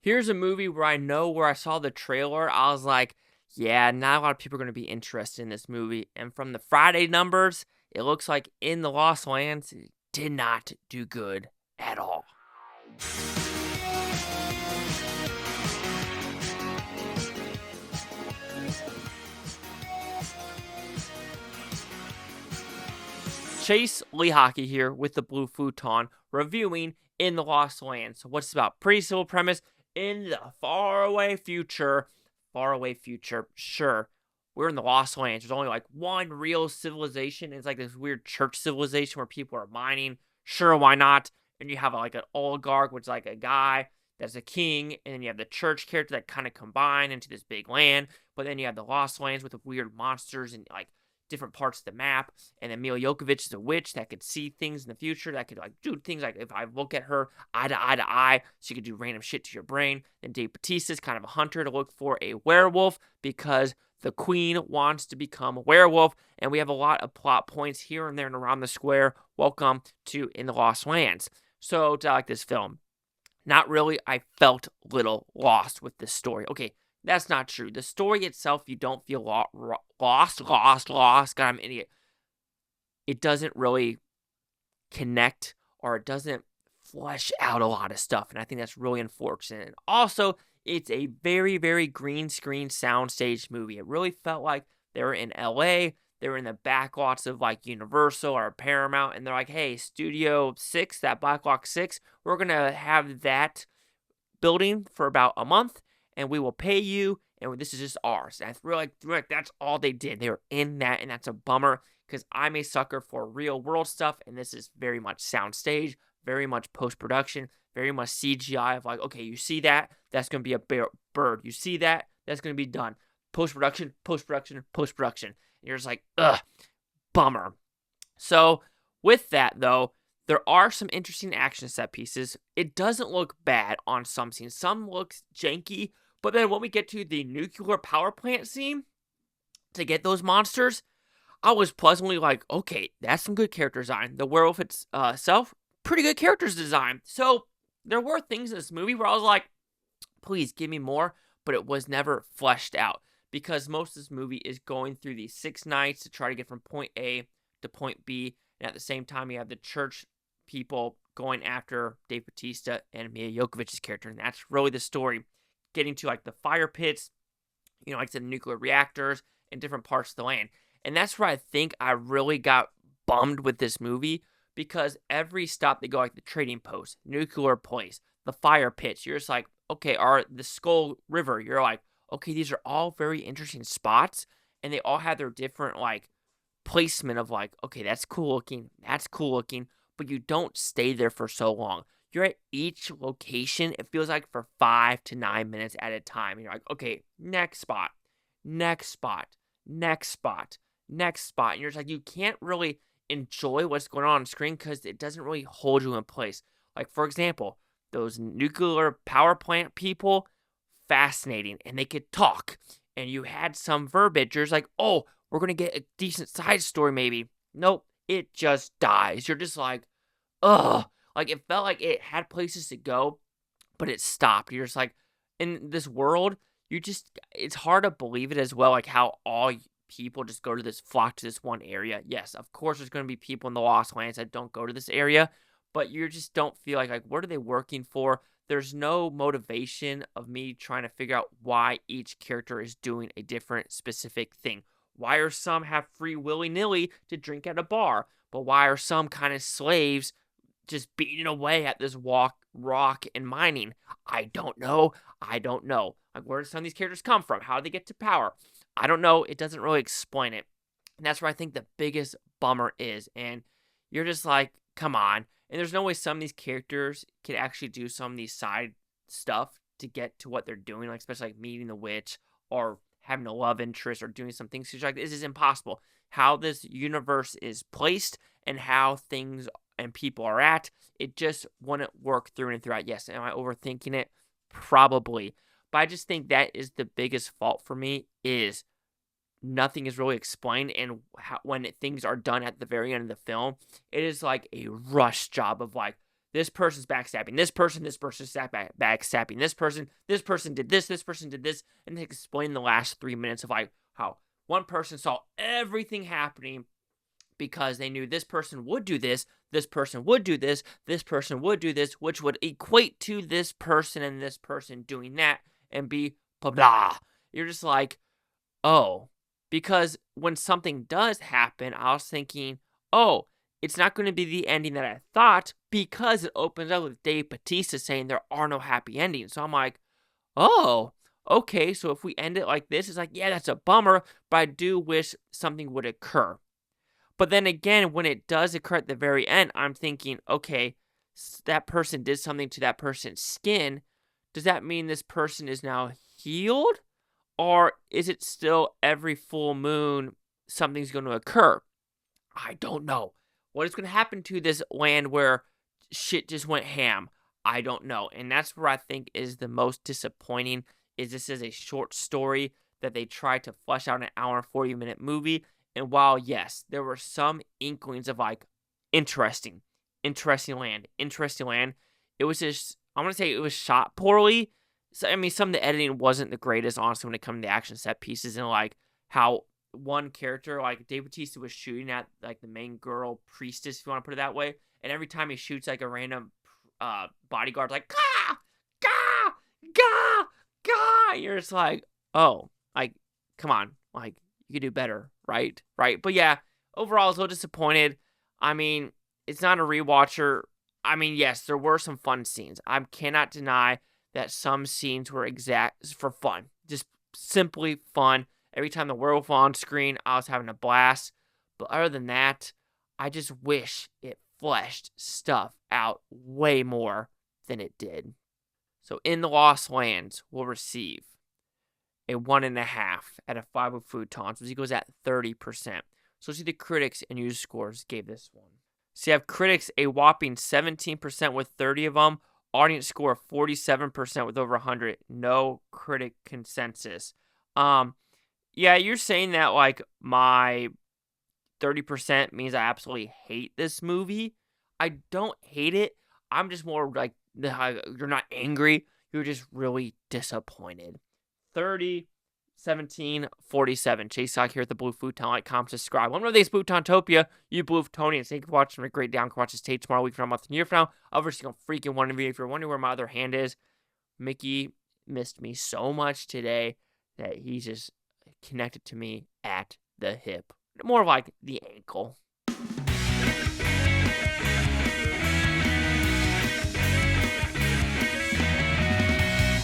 here's a movie where I know where I saw the trailer, I was like, yeah, not a lot of people are going to be interested in this movie. And from the Friday numbers, it looks like In the Lost Lands did not do good at all. Chase Lee Hockey here with the Blue Futon, reviewing In the Lost Lands. So what's about? Pretty simple premise. In the faraway future, sure, we're in the Lost Lands. There's only like one real civilization. It's like this weird church civilization where people are mining. Sure, why not? And you have like an oligarch, which is like a guy that's a king, and then you have the church character that kind of combine into this big land. But then you have the Lost Lands with the weird monsters and like different parts of the map, and then Milla Jovovich is a witch that could see things in the future, that could like do things like if I look at her eye to eye to eye, she could do random shit to your brain. Then Bautista is kind of a hunter to look for a werewolf because the queen wants to become a werewolf, and we have a lot of plot points here and there and around the square. Welcome to In the Lost Lands. So, did I like this film? Not really. I felt a little lost with this story. Okay, that's not true. The story itself, you don't feel lost. God, I'm an idiot. It doesn't really connect, or it doesn't flesh out a lot of stuff, and I think that's really unfortunate. And also, it's a very, very green screen soundstage movie. It really felt like they were in LA. They were in the backlots of like Universal or Paramount, and they're like, hey, Studio 6, that Blacklot 6, we're going to have that building for about a month, and we will pay you, and this is just ours. And I feel like that's all they did. They were in that, and that's a bummer, because I'm a sucker for real world stuff, and this is very much soundstage, very much post-production, very much CGI of like, okay, you see that? That's going to be a bird. You see that? That's going to be done. Post-production. And you're just like, ugh, bummer. So with that, though, there are some interesting action set pieces. It doesn't look bad on some scenes. Some looks janky, but then when we get to the nuclear power plant scene to get those monsters, I was pleasantly like, okay, that's some good character design. The werewolf itself, pretty good character design. So there were things in this movie where I was like, please give me more, but it was never fleshed out because most of this movie is going through these 6 nights to try to get from point A to point B, and at the same time you have the church people going after Dave Bautista and Milla Jovovich's character, and that's really the story. Getting to like the fire pits, like the nuclear reactors and different parts of the land. And that's where I think I really got bummed with this movie, because every stop they go, like the trading post, nuclear place, the fire pits, you're just like, okay, the Skull River, you're like, okay, these are all very interesting spots, and they all have their different like placement of like, okay, that's cool looking, but you don't stay there for so long. You're at each location, it feels like for 5 to 9 minutes at a time. And you're like, okay, next spot. And you're just like, you can't really enjoy what's going on screen because it doesn't really hold you in place. Like, for example, those nuclear power plant people, fascinating, and they could talk. And you had some verbiage. You're just like, oh, we're going to get a decent side story maybe. Nope, it just dies. You're just like, ugh. Like, it felt like it had places to go, but it stopped. You're just like, in this world, it's hard to believe it as well, like how all people just flock to this one area. Yes, of course, there's going to be people in the Lost Lands that don't go to this area, but you just don't feel like, what are they working for? There's no motivation of me trying to figure out why each character is doing a different specific thing. Why are some have free willy-nilly to drink at a bar, but why are some kind of slaves just beating away at this rock and mining? I don't know. Like, where do some of these characters come from? How do they get to power? I don't know. It doesn't really explain it. And that's where I think the biggest bummer is. And you're just like, come on. And there's no way some of these characters could actually do some of these side stuff to get to what they're doing, like especially like meeting the witch or having a love interest or doing some things. Like, this is impossible. How this universe is placed and how things and people are at, it just wouldn't work through and throughout. Yes, am I overthinking it? Probably. But I just think that is the biggest fault for me, is nothing is really explained, and when things are done at the very end of the film, it is like a rush job of like, this person's backstabbing this person's backstabbing this person did this person did this, and they explain the last 3 minutes of like how one person saw everything happening because they knew this person would do this person would do this person would do this, which would equate to this person and this person doing that and be blah blah. You're just like, oh, because when something does happen, I was thinking, oh, it's not going to be the ending that I thought, because it opens up with Bautista saying there are no happy endings. So I'm like, oh, okay, so if we end it like this, it's like, yeah, that's a bummer, but I do wish something would occur. But then again, when it does occur at the very end, I'm thinking, okay, that person did something to that person's skin. Does that mean this person is now healed? Or is it still every full moon something's going to occur? I don't know. What is going to happen to this land where shit just went ham? I don't know. And that's where I think is the most disappointing, is this is a short story that they tried to flesh out an hour and 40-minute movie. And while, yes, there were some inklings of like, interesting land, it was just, I'm going to say it was shot poorly. So, I mean, some of the editing wasn't the greatest, honestly, when it comes to action set pieces, and like how one character, like Bautista, was shooting at like the main girl priestess, if you want to put it that way, and every time he shoots like a random bodyguard, like gah, gah, gah, gah, you're just like, oh, like, come on, like, you could do better, right? But yeah, overall, I was a little disappointed. I mean, it's not a rewatcher. I mean, yes, there were some fun scenes. I cannot deny that some scenes were exact for fun, just simply fun. Every time the werewolf on screen, I was having a blast. But other than that, I just wish it fleshed stuff out way more than it did. So In the Lost Lands will receive a 1.5 out of 5 with Futons, which equals at 30%. So see the critics and user scores gave this one. So you have critics a whopping 17% with 30 of them. Audience score of 47% with over 100. No critic consensus. Yeah, you're saying that like my 30% means I absolutely hate this movie. I don't hate it. I'm just more like, you're not angry. You're just really disappointed. 30, 17, 47. Chase Sock here at the Blue Futon. Like, comment, subscribe. One of these Futontopia, you Blue Futonians. Thank you for watching. Have a great day. I'm going to watch this tape tomorrow, week from a month, and a year from now. Every single freaking one of you. If you're wondering where my other hand is, Mickey missed me so much today that he's just connected to me at the hip. More like the ankle.